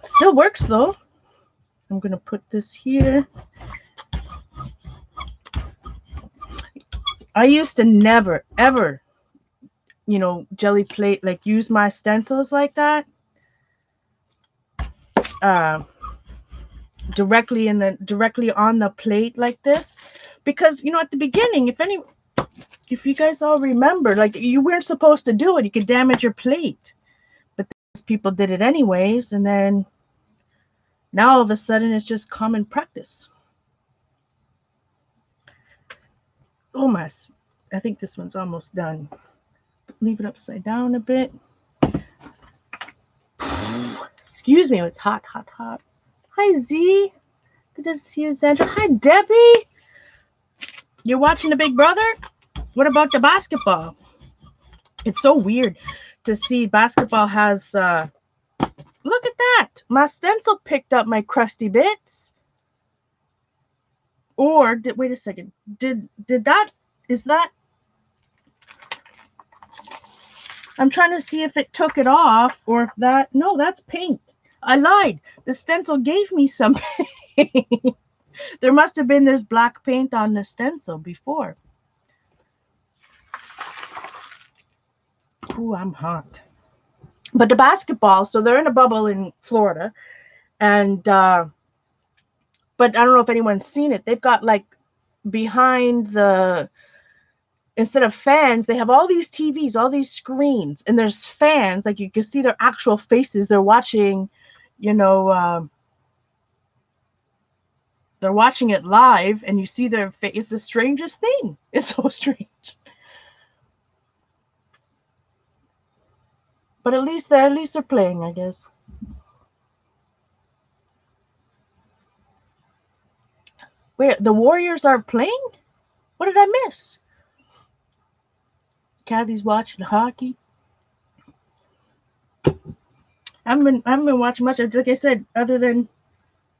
Still works though. I'm going to put this here. I used to never, ever, jelly plate, like use my stencils like that. Directly on the plate like this. Because, at the beginning, if you guys all remember, like you weren't supposed to do it. You could damage your plate. But people did it anyways. And then now all of a sudden it's just common practice. Oh my, I think this one's almost done. Leave it upside down a bit. Excuse me, it's hot. Hi Z. Good to see you, Sandra. Hi Debbie. You're watching the Big Brother? What about the basketball? It's so weird to see basketball has look at that. My stencil picked up my crusty bits. Or wait a second. Is that I'm trying to see if it took it off or if no, that's paint. I lied. The stencil gave me some paint. There must have been this black paint on the stencil before. Ooh, I'm hot. But the basketball, so they're in a bubble in Florida. And but I don't know if anyone's seen it. They've got like behind instead of fans, they have all these TVs, all these screens, and there's fans, like you can see their actual faces. They're watching, they're watching it live, and you see their face. It's the strangest thing. It's so strange. But at least they're playing, I guess. Wait, the Warriors aren't playing? What did I miss? Kathy's watching hockey. I haven't been watching much, like I said, other than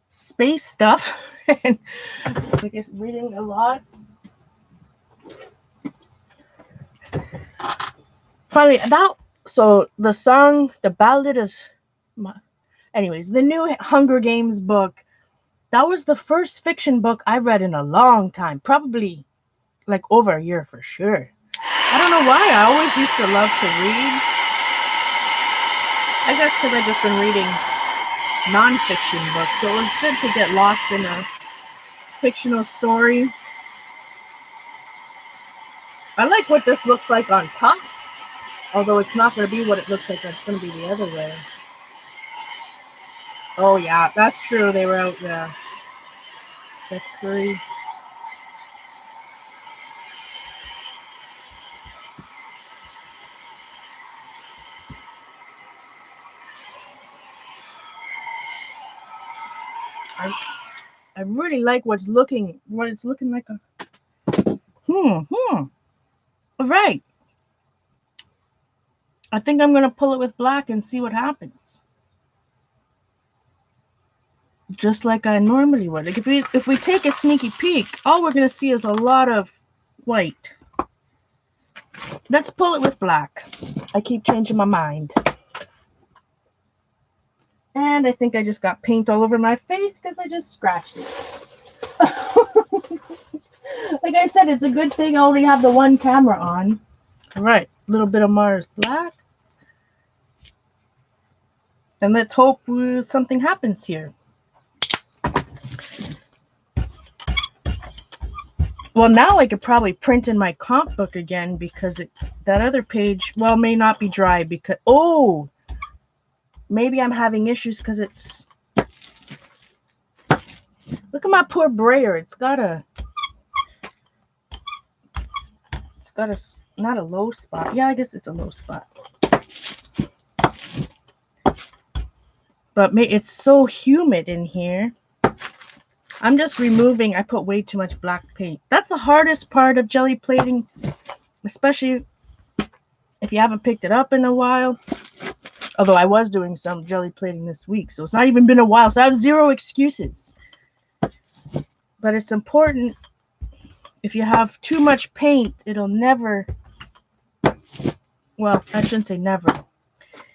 space stuff and I guess reading a lot. Finally, so the song, the Ballad of, anyways, the new Hunger Games book, that was the first fiction book I read in a long time, probably like over a year for sure. I don't know why. I always used to love to read. I guess because I've just been reading non-fiction books, so it was good to get lost in a fictional story. I like what this looks like on top, although it's not going to be what it looks like. It's going to be the other way. Oh yeah, that's true. They were out there. That's curry. I really like what it's looking like. All right. I think I'm gonna pull it with black and see what happens. Just like I normally would. Like if we take a sneaky peek, all we're gonna see is a lot of white. Let's pull it with black. I keep changing my mind. And I think I just got paint all over my face because I just scratched it. Like I said, it's a good thing I only have the one camera on. All right, a little bit of Mars Black. And let's hope something happens here. Well, now I could probably print in my comp book again because that other page, well, may not be dry because, oh, maybe I'm having issues because it's, look at my poor brayer. It's got a, not a low spot. Yeah, I guess it's a low spot. But it's so humid in here. I'm just removing, I put way too much black paint. That's the hardest part of jelly plating, especially if you haven't picked it up in a while. Although I was doing some jelly plating this week, so it's not even been a while, so I have zero excuses. But it's important, if you have too much paint, it'll never, well, I shouldn't say never.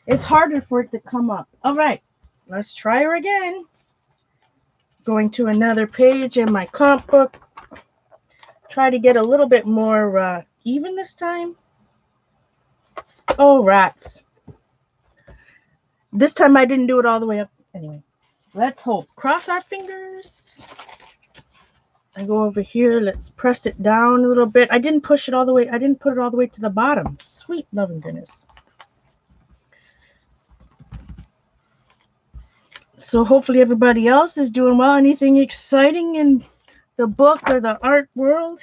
It's harder for it to come up. All right, let's try her again. Going to another page in my comp book. Try to get a little bit more even this time. Oh, rats. This time I didn't do it all the way up. Anyway, let's hope. Cross our fingers. I go over here. Let's press it down a little bit. I didn't push it all the way. I didn't put it all the way to the bottom. Sweet loving goodness. So hopefully everybody else is doing well. Anything exciting in the book or the art world?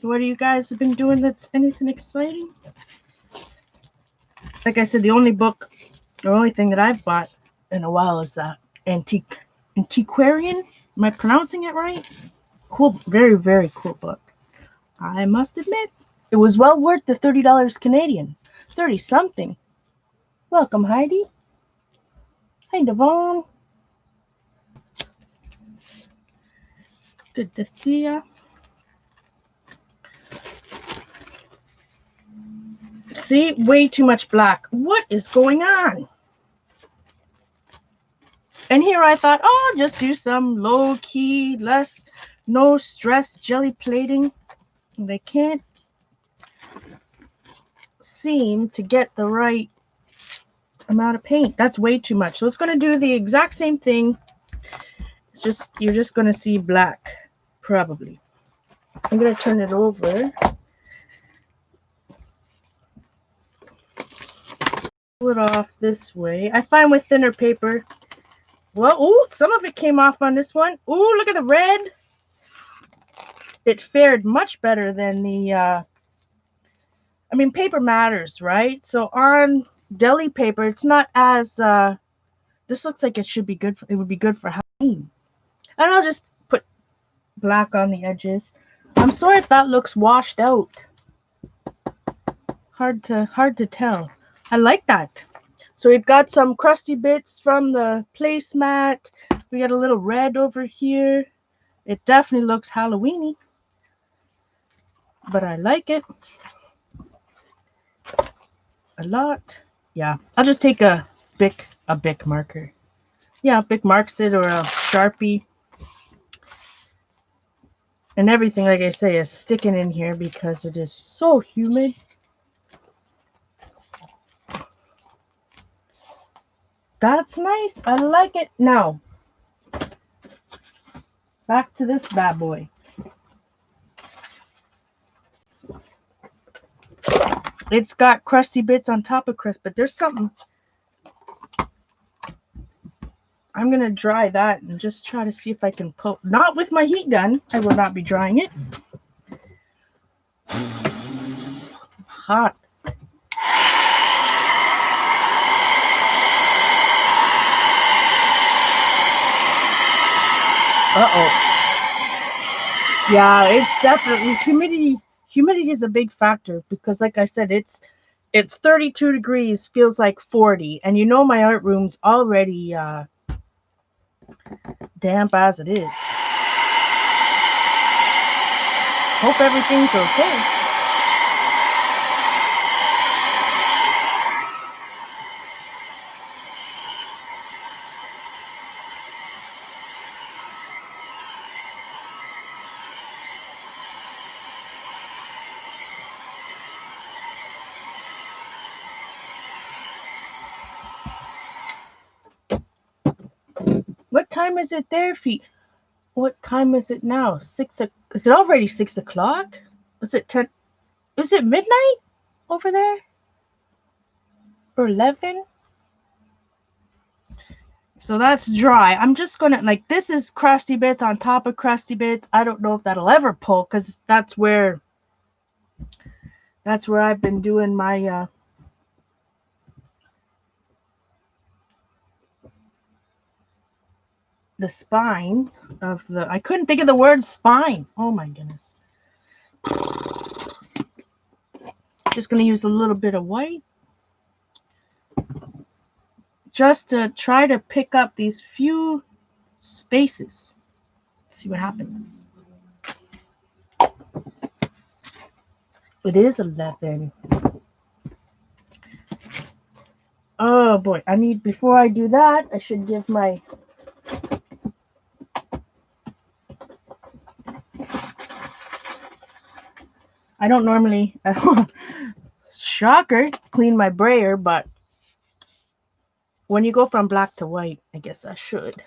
What do you guys have been doing that's anything exciting? Like I said, the only thing that I've bought in a while is that Antiquarian. Am I pronouncing it right? Cool, very, very cool book. I must admit, it was well worth the $30 Canadian. 30 something. Welcome, Heidi. Hey, Devon. Good to see ya. See, way too much black. What is going on? And here I thought, oh, I'll just do some low-key, no stress jelly plating. They can't seem to get the right amount of paint. That's way too much. So it's going to do the exact same thing. It's just, you're just going to see black, probably. I'm going to turn it over. Pull it off this way. I find with thinner paper, well, ooh, some of it came off on this one. Ooh, look at the red. It fared much better than the, I mean, paper matters, right? So on deli paper, it's not as, this looks like it should be good. It would be good for Halloween. And I'll just put black on the edges. I'm sorry if that looks washed out. Hard to tell. I like that. So we've got some crusty bits from the placemat. We got a little red over here. It definitely looks Halloweeny, but I like it a lot. Yeah, I'll just take a Bic marker. Yeah, Bic marks it, or a Sharpie. And everything, like I say, is sticking in here because it is so humid. That's nice. I like it. Now, back to this bad boy. It's got crusty bits on top of crust, but there's something. I'm going to dry that and just try to see if I can pull. Not with my heat gun. I will not be drying it. Hot. Uh-oh. Yeah, it's definitely humidity is a big factor because, like I said, it's 32 degrees, feels like 40, and you know my art room's already damp as it is. Hope everything's okay. time is it there, Feet? What time is it now? Is it already 6 o'clock? Is it 10? Is it midnight over there? Or 11? So that's dry. I'm just gonna, like, this is crusty bits on top of crusty bits. I don't know if that'll ever pull, because that's where I've been doing my the spine of the, I couldn't think of the word spine. Oh my goodness. Just gonna use a little bit of white just to try to pick up these few spaces. See what happens. It is 11. Oh boy, before I do that, I should give my I don't normally shocker clean my brayer, but when you go from black to white, I guess I should.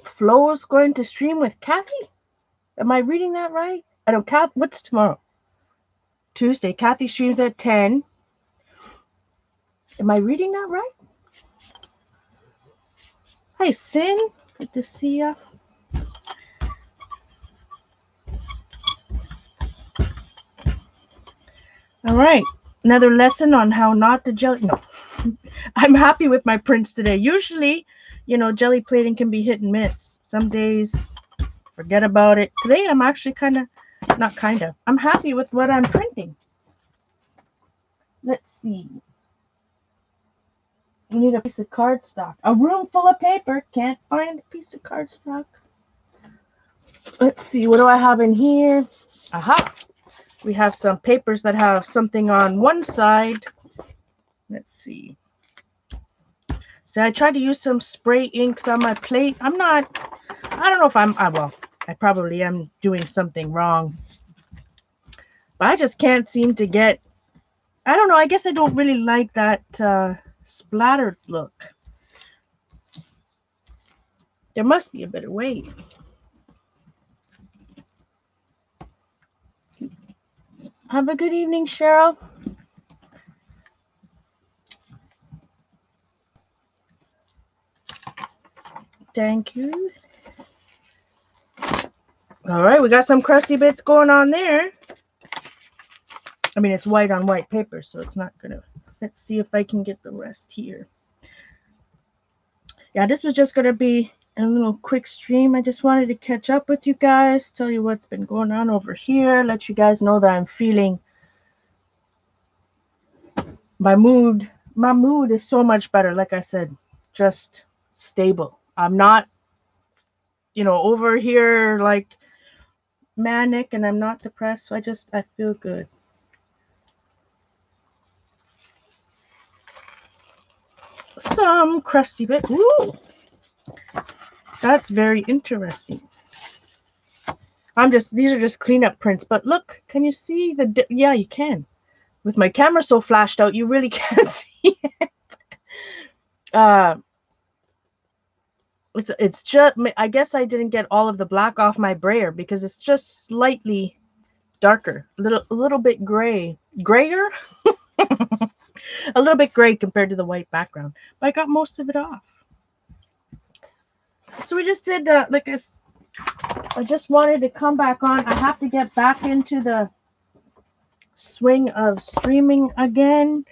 Flo's going to stream with Kathy? Am I reading that right? I don't, what's tomorrow? Tuesday. Kathy streams at 10. Am I reading that right? Hi, Sin. Good to see ya. All right. Another lesson on how not to jelly. No. I'm happy with my prints today. Usually, jelly plating can be hit and miss. Some days, forget about it. Today, I'm actually I'm happy with what I'm printing. Let's see. We need a piece of cardstock. A room full of paper. Can't find a piece of cardstock. Let's see. What do I have in here? Aha. We have some papers that have something on one side. Let's see. So I tried to use some spray inks on my plate. I don't know if I probably am doing something wrong. But I just can't seem to get, I don't know, I guess I don't really like that splattered look. There must be a better way. Have a good evening, Cheryl. Thank you. All right, we got some crusty bits going on there. I mean, it's white on white paper, so it's not gonna. Let's see if I can get the rest here. Yeah, this was just gonna be a little quick stream. I just wanted to catch up with you guys, tell you what's been going on over here, let you guys know that I'm feeling my mood. My mood is so much better. Like I said, just stable. I'm not, over here like manic, and I'm not depressed. So I feel good. Some crusty bit. Ooh, that's very interesting. These are just cleanup prints, but look, can you see yeah, you can. With my camera so flashed out, you really can't see it. It's just, I guess I didn't get all of the black off my brayer because it's just slightly darker, a little bit grayer, a little bit gray compared to the white background, but I got most of it off. So we just did, I just wanted to come back on. I have to get back into the swing of streaming again.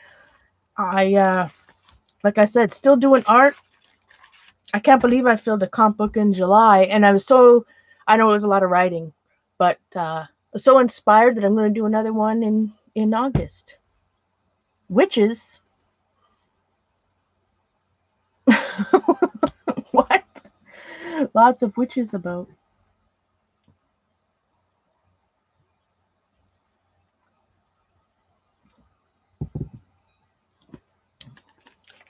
Like I said, still doing art. I can't believe I filled a comp book in July, and I know it was a lot of writing, but so inspired that I'm going to do another one in August. Witches. What? Lots of witches about.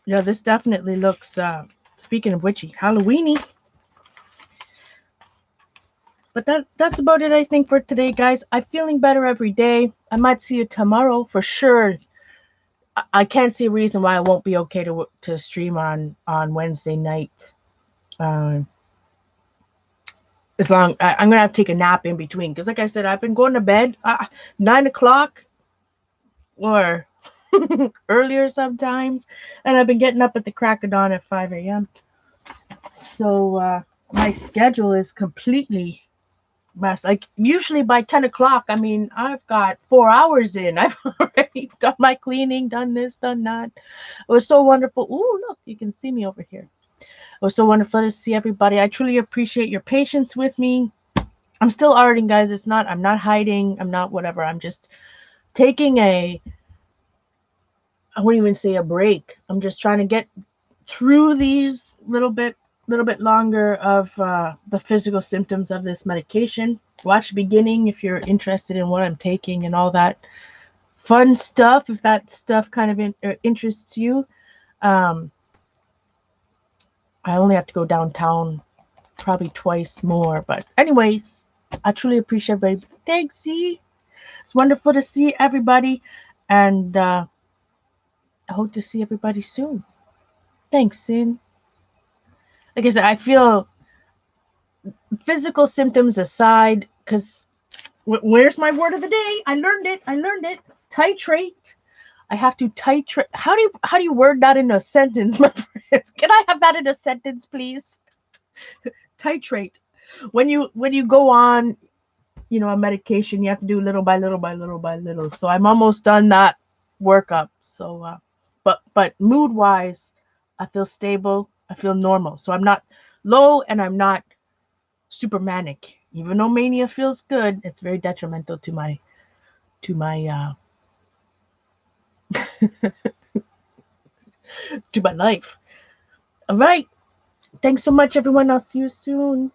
Yeah, this definitely looks, speaking of witchy, Halloweeny. But that's about it, I think, for today, guys. I'm feeling better every day. I might see you tomorrow for sure. I can't see a reason why I won't be okay to stream on Wednesday night. Uh, as long I'm gonna have to take a nap in between, because like I said, I've been going to bed 9 o'clock or earlier sometimes, and I've been getting up at the crack of dawn at 5 a.m. So my schedule is completely messed. Like usually by 10 o'clock, I mean, I've got 4 hours in. I've already done my cleaning, done this, done that. It was so wonderful. Ooh, look, you can see me over here. It was so wonderful to see everybody. I truly appreciate your patience with me. I'm still arting, guys. I'm not hiding. I'm not whatever. I'm just taking I wouldn't even say a break. I'm just trying to get through these little bit longer of the physical symptoms of this medication. Watch the beginning if you're interested in what I'm taking and all that fun stuff, if that stuff kind of interests you. I only have to go downtown probably twice more, but anyways, I truly appreciate everybody. Thanks, see? It's wonderful to see everybody, and I hope to see everybody soon. Thanks, Sin. Like I said, I feel physical symptoms aside, because where's my word of the day? I learned it. Titrate. I have to titrate. How do you word that in a sentence, my friends? Can I have that in a sentence, please? Titrate. When you go on, a medication, you have to do little by little by little by little. So I'm almost done that workup. So but mood wise, I feel stable. I feel normal. So I'm not low and I'm not super manic. Even though mania feels good, it's very detrimental to my to my life. All right. Thanks so much, everyone. I'll see you soon.